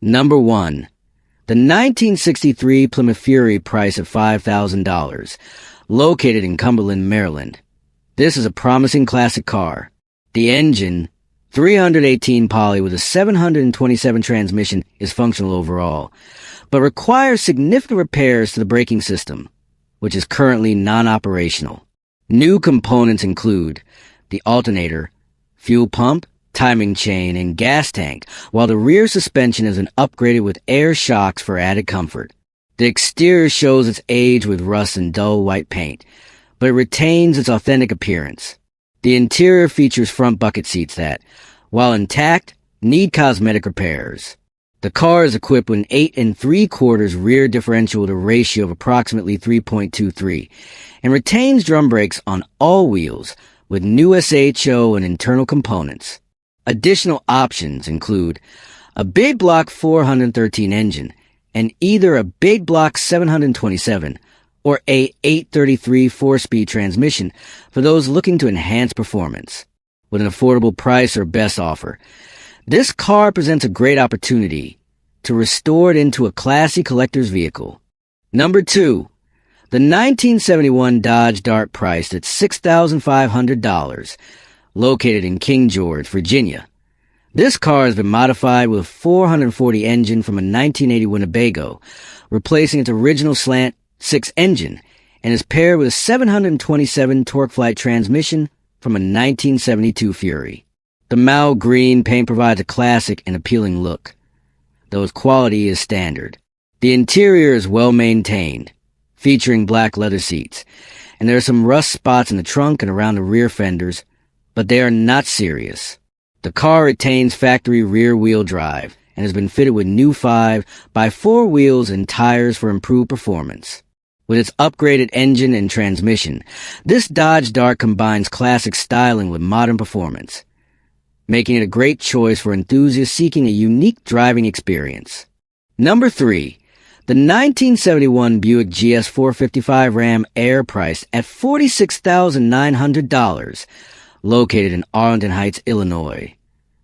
Number 1. The 1963 Plymouth Fury priced at $5,000, located in Cumberland, Maryland. This is a promising classic car. The engine, 318 poly with a 727 transmission, is functional overall, but requires significant repairs to the braking system, which is currently non-operational. New components include the alternator, fuel pump, timing chain, and gas tank, while the rear suspension has been upgraded with air shocks for added comfort. The exterior shows its age with rust and dull white paint, but it retains its authentic appearance. The interior features front bucket seats that, while intact, need cosmetic repairs. The car is equipped with an 8 3/4 rear differential with a ratio of approximately 3.23 and retains drum brakes on all wheels with new SHO and internal components. Additional options include a big block 413 engine and either a big block 727 or a 833 4-speed transmission for those looking to enhance performance. With an affordable price or best offer, this car presents a great opportunity to restore it into a classy collector's vehicle. Number 2. The 1971 Dodge Dart priced at $6,500, located in King George, Virginia. This car has been modified with a 440 engine from a 1980 Winnebago, replacing its original slant 6 engine, and is paired with a 727 TorqueFlite transmission from a 1972 Fury. The Mao green paint provides a classic and appealing look, though its quality is standard. The interior is well maintained, featuring black leather seats, and there are some rust spots in the trunk and around the rear fenders, but they are not serious. The car retains factory rear-wheel drive and has been fitted with new 5x4 wheels and tires for improved performance. With its upgraded engine and transmission, this Dodge Dart combines classic styling with modern performance, making it a great choice for enthusiasts seeking a unique driving experience. Number 3. The 1971 Buick GS 455 Ram Air priced at $46,900, located in Arlington Heights, Illinois.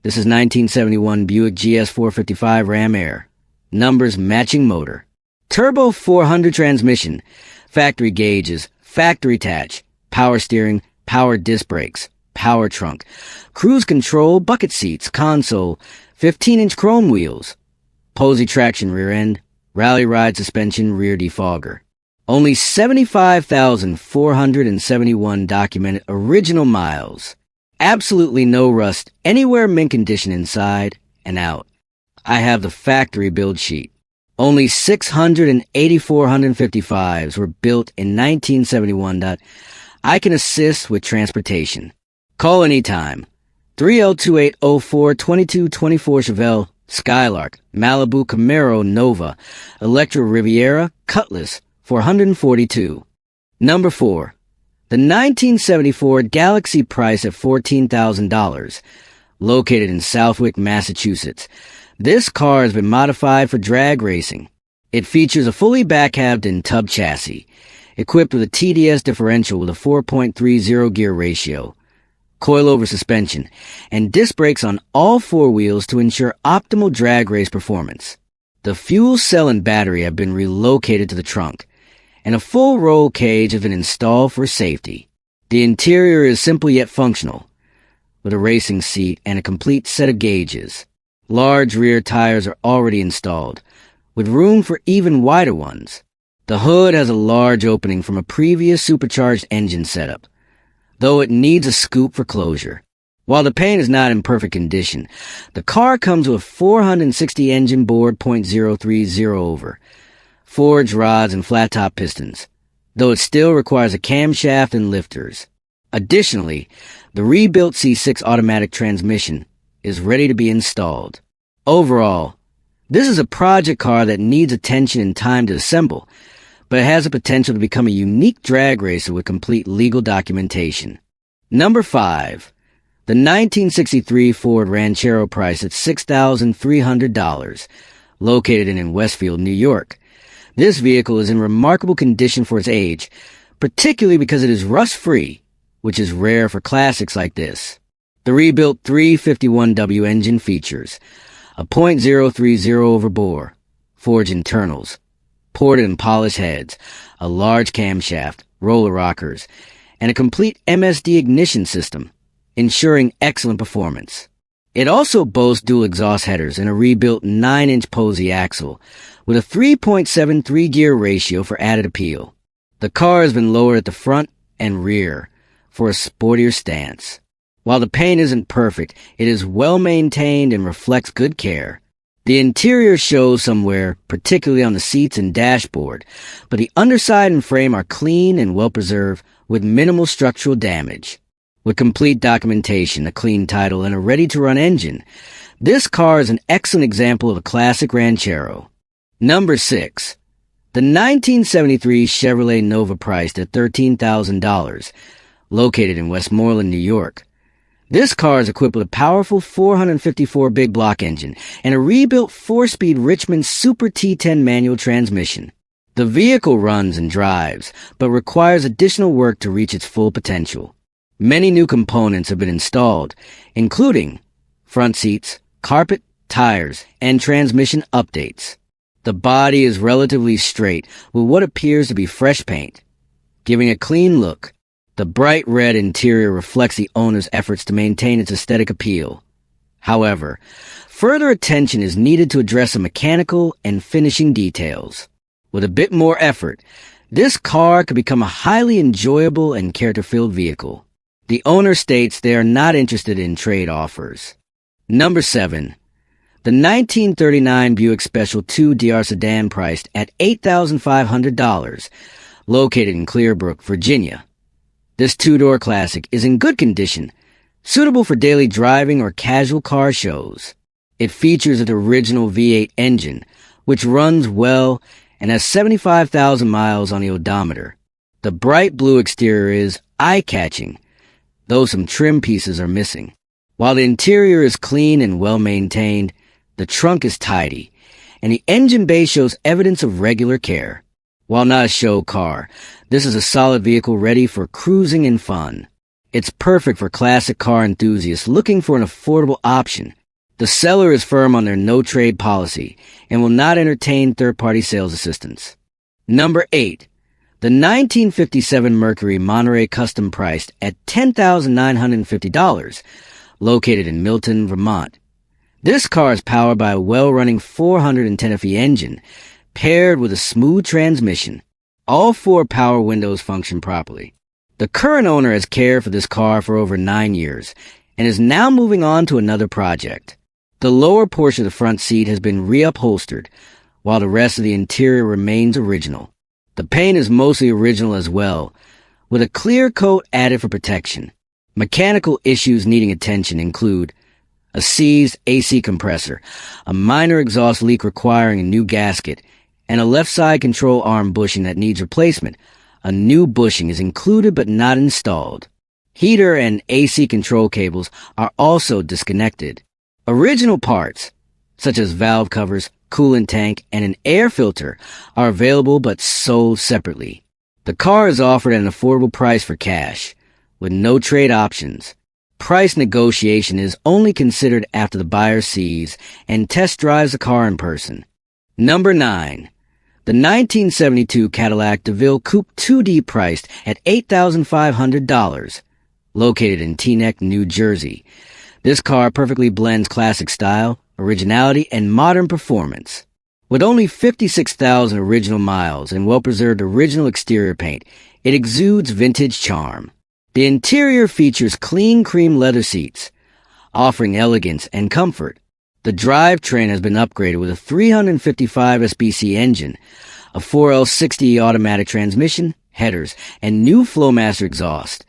This is 1971 Buick GS 455 Ram Air. Numbers matching motor. Turbo 400 transmission, factory gauges, factory attach, power steering, power disc brakes, power trunk, cruise control, bucket seats, console, 15-inch chrome wheels, Posey traction rear end, rally ride suspension, rear defogger. Only 75,471 documented original miles. Absolutely no rust anywhere, mint condition inside and out. I have the factory build sheet. Only 684 155s were built in 1971. I can assist with transportation. Call anytime. 3L2804-2224 Chevelle, Skylark, Malibu, Camaro, Nova, Electra Riviera, Cutlass, 442. Number 4. The 1974 Galaxy priced at $14,000, located in Southwick, Massachusetts. This car has been modified for drag racing. It features a fully backhalved and tub chassis, equipped with a TDS differential with a 4.30 gear ratio, coilover suspension, and disc brakes on all 4 wheels to ensure optimal drag race performance. The fuel cell and battery have been relocated to the trunk, and a full roll cage has been installed for safety. The interior is simple yet functional, with a racing seat and a complete set of gauges. Large rear tires are already installed, with room for even wider ones. The hood has a large opening from a previous supercharged engine setup, though it needs a scoop for closure. While the paint is not in perfect condition, the car comes with 460 engine board .030 over, forged rods and flat-top pistons, though it still requires a camshaft and lifters. Additionally, the rebuilt C6 automatic transmission is ready to be installed. Overall, this is a project car that needs attention and time to assemble, but it has the potential to become a unique drag racer with complete legal documentation. Number 5. The 1963 Ford Ranchero priced at $6,300, located in Westfield, New York. This vehicle is in remarkable condition for its age, particularly because it is rust-free, which is rare for classics like this. The rebuilt 351W engine features a .030 over bore, forged internals, ported and polished heads, a large camshaft, roller rockers, and a complete MSD ignition system, ensuring excellent performance. It also boasts dual exhaust headers and a rebuilt 9-inch Posey axle with a 3.73 gear ratio for added appeal. The car has been lowered at the front and rear for a sportier stance. While the paint isn't perfect, it is well maintained and reflects good care. The interior shows some wear, particularly on the seats and dashboard, but the underside and frame are clean and well preserved with minimal structural damage. With complete documentation, a clean title, and a ready-to-run engine, this car is an excellent example of a classic ranchero. Number 6. The 1973 Chevrolet Nova priced at $13,000, located in Westmoreland, New York. This car is equipped with a powerful 454 big block engine and a rebuilt 4-speed Richmond Super T10 manual transmission. The vehicle runs and drives, but requires additional work to reach its full potential. Many new components have been installed, including front seats, carpet, tires, and transmission updates. The body is relatively straight with what appears to be fresh paint, giving a clean look. The bright red interior reflects the owner's efforts to maintain its aesthetic appeal. However, further attention is needed to address the mechanical and finishing details. With a bit more effort, this car could become a highly enjoyable and character-filled vehicle. The owner states they are not interested in trade offers. Number 7. The 1939 Buick Special 2 DR sedan priced at $8,500, located in Clearbrook, Virginia. This two-door classic is in good condition, suitable for daily driving or casual car shows. It features an original V8 engine, which runs well and has 75,000 miles on the odometer. The bright blue exterior is eye-catching, though some trim pieces are missing. While the interior is clean and well-maintained, the trunk is tidy, and the engine bay shows evidence of regular care. While not a show car, this is a solid vehicle ready for cruising and fun. It's perfect for classic car enthusiasts looking for an affordable option. The seller is firm on their no-trade policy and will not entertain third-party sales assistance. Number 8. The 1957 Mercury Monterey Custom priced at $10,950, located in Milton, Vermont. This car is powered by a well-running 410 FE engine, paired with a smooth transmission. All 4 power windows function properly. The current owner has cared for this car for over 9 years and is now moving on to another project. The lower portion of the front seat has been reupholstered, while the rest of the interior remains original. The paint is mostly original as well, with a clear coat added for protection. Mechanical issues needing attention include a seized AC compressor, a minor exhaust leak requiring a new gasket, and a left side control arm bushing that needs replacement. A new bushing is included but not installed. Heater and AC control cables are also disconnected. Original parts, such as valve covers, coolant tank, and an air filter, are available but sold separately. The car is offered at an affordable price for cash, with no trade options. Price negotiation is only considered after the buyer sees and test drives the car in person. Number 9. The 1972 Cadillac DeVille Coupe 2D priced at $8,500, located in Teaneck, New Jersey. This car perfectly blends classic style, originality, and modern performance. With only 56,000 original miles and well-preserved original exterior paint, it exudes vintage charm. The interior features clean cream leather seats, offering elegance and comfort. The drivetrain has been upgraded with a 355 SBC engine, a 4L60 automatic transmission, headers, and new Flowmaster exhaust,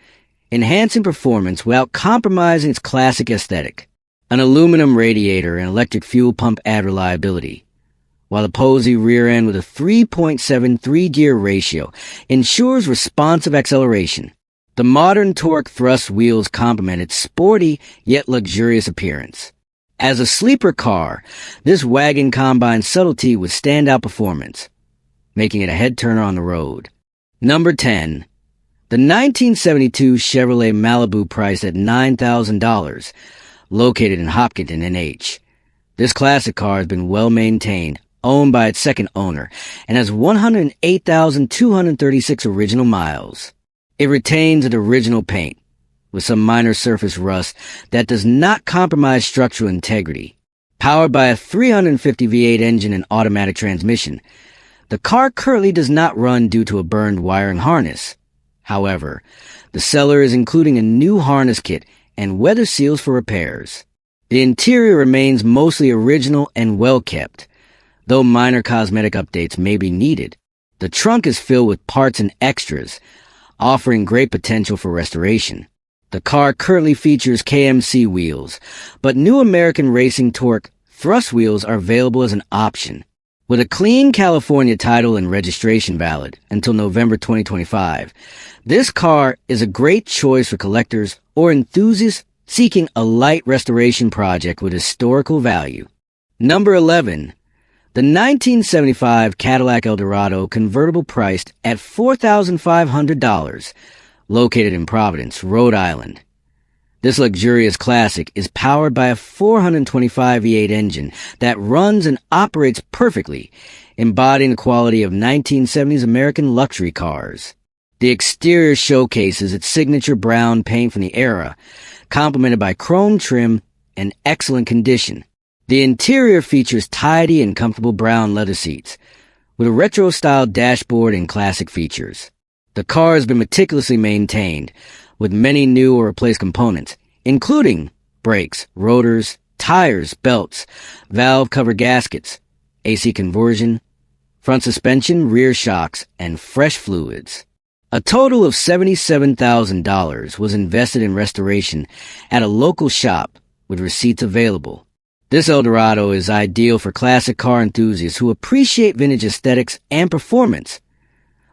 enhancing performance without compromising its classic aesthetic. An aluminum radiator and electric fuel pump add reliability, while the Posey rear end with a 3.73 gear ratio ensures responsive acceleration. The modern torque thrust wheels complement its sporty yet luxurious appearance. As a sleeper car, this wagon combines subtlety with standout performance, making it a head-turner on the road. Number 10. The 1972 Chevrolet Malibu priced at $9,000, located in Hopkinton, NH. This classic car has been well maintained, owned by its second owner, and has 108,236 original miles. It retains its original paint, with some minor surface rust that does not compromise structural integrity. Powered by a 350 V8 engine and automatic transmission, the car currently does not run due to a burned wiring harness. However, the seller is including a new harness kit and weather seals for repairs. The interior remains mostly original and well kept, though minor cosmetic updates may be needed. The trunk is filled with parts and extras, offering great potential for restoration. The car currently features KMC wheels, but new American Racing Torque thrust wheels are available as an option. With a clean California title and registration valid until November 2025, this car is a great choice for collectors or enthusiasts seeking a light restoration project with historical value. Number 11. The 1975 Cadillac Eldorado convertible priced at $4,500, located in Providence, Rhode Island. This luxurious classic is powered by a 425 V8 engine that runs and operates perfectly, embodying the quality of 1970s American luxury cars. The exterior showcases its signature brown paint from the era, complemented by chrome trim and excellent condition. The interior features tidy and comfortable brown leather seats, with a retro-style dashboard and classic features. The car has been meticulously maintained, with many new or replaced components, including brakes, rotors, tires, belts, valve cover gaskets, AC conversion, front suspension, rear shocks, and fresh fluids. A total of $77,000 was invested in restoration at a local shop with receipts available. This Eldorado is ideal for classic car enthusiasts who appreciate vintage aesthetics and performance,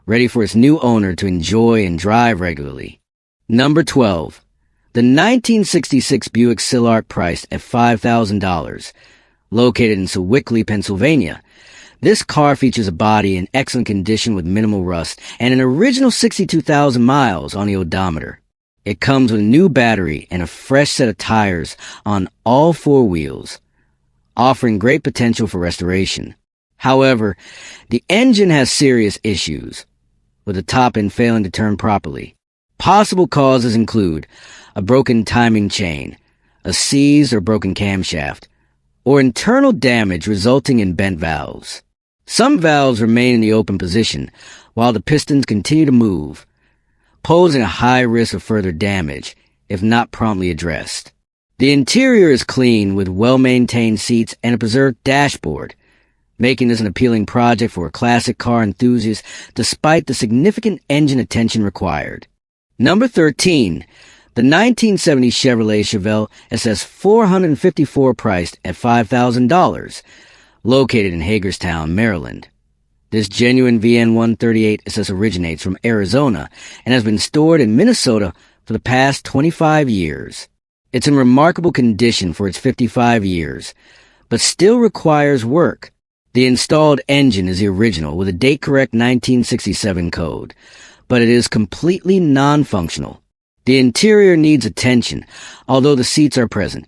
ready for its new owner to enjoy and drive regularly. Number 12. The 1966 Buick Sillark priced at $5,000, located in Sewickley, Pennsylvania. This car features a body in excellent condition with minimal rust and an original 62,000 miles on the odometer. It comes with a new battery and a fresh set of tires on all four wheels, offering great potential for restoration. However, the engine has serious issues, with the top end failing to turn properly. Possible causes include a broken timing chain, a seized or broken camshaft, or internal damage resulting in bent valves. Some valves remain in the open position while the pistons continue to move, posing a high risk of further damage if not promptly addressed. The interior is clean with well-maintained seats and a preserved dashboard, making this an appealing project for a classic car enthusiast despite the significant engine attention required. Number 13. The 1970 Chevrolet Chevelle SS 454 priced at $5,000, located in Hagerstown, Maryland. This genuine VN138 SS originates from Arizona and has been stored in Minnesota for the past 25 years. It's in remarkable condition for its 55 years, but still requires work. The installed engine is the original with a date-correct 1967 code, but it is completely non-functional. The interior needs attention, although the seats are present,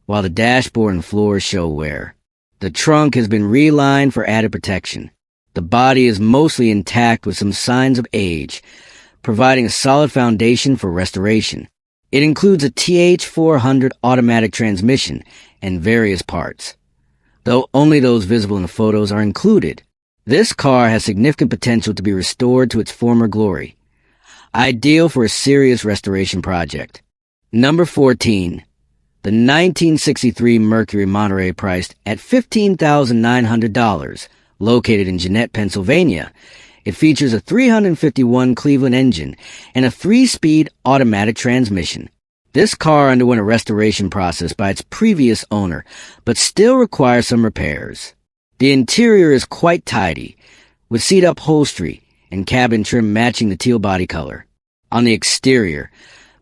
while the dashboard and floors show wear. The trunk has been relined for added protection. The body is mostly intact with some signs of age, providing a solid foundation for restoration. It includes a TH400 automatic transmission and various parts, though only those visible in the photos are included. This car has significant potential to be restored to its former glory, ideal for a serious restoration project. Number 14. The 1963 Mercury Monterey priced at $15,900, located in Jeannette, Pennsylvania. It features a 351 Cleveland engine and a 3-speed automatic transmission. This car underwent a restoration process by its previous owner, but still requires some repairs. The interior is quite tidy, with seat upholstery and cabin trim matching the teal body color. On the exterior,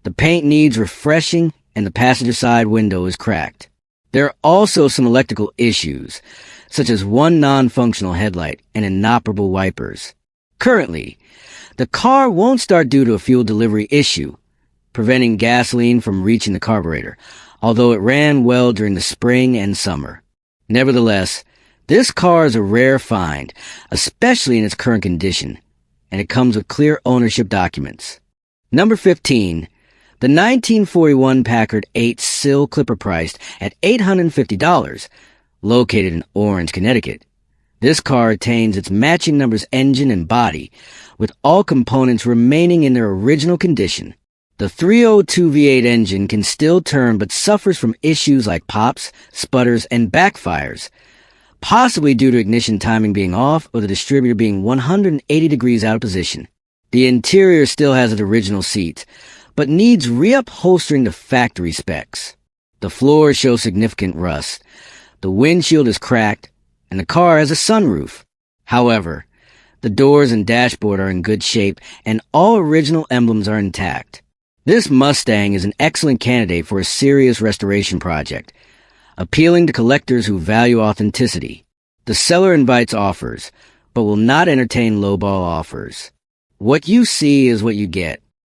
the paint needs refreshing and the passenger side window is cracked. There are also some electrical issues, such as one non-functional headlight and inoperable wipers. Currently, the car won't start due to a fuel delivery issue, preventing gasoline from reaching the carburetor, although it ran well during the spring and summer. Nevertheless, this car is a rare find, especially in its current condition, and it comes with clear ownership documents. Number 15. The 1941 Packard 8 Sill Clipper priced at $850, located in Orange, Connecticut. This car retains its matching numbers engine and body, with all components remaining in their original condition. The 302 V8 engine can still turn but suffers from issues like pops, sputters, and backfires, possibly due to ignition timing being off or the distributor being 180 degrees out of position. The interior still has its original seats, but needs reupholstering to factory specs. The floors show significant rust, the windshield is cracked, and the car has a sunroof. However, the doors and dashboard are in good shape and all original emblems are intact. This Mustang is an excellent candidate for a serious restoration project, appealing to collectors who value authenticity. The seller invites offers, but will not entertain lowball offers. What you see is what you get.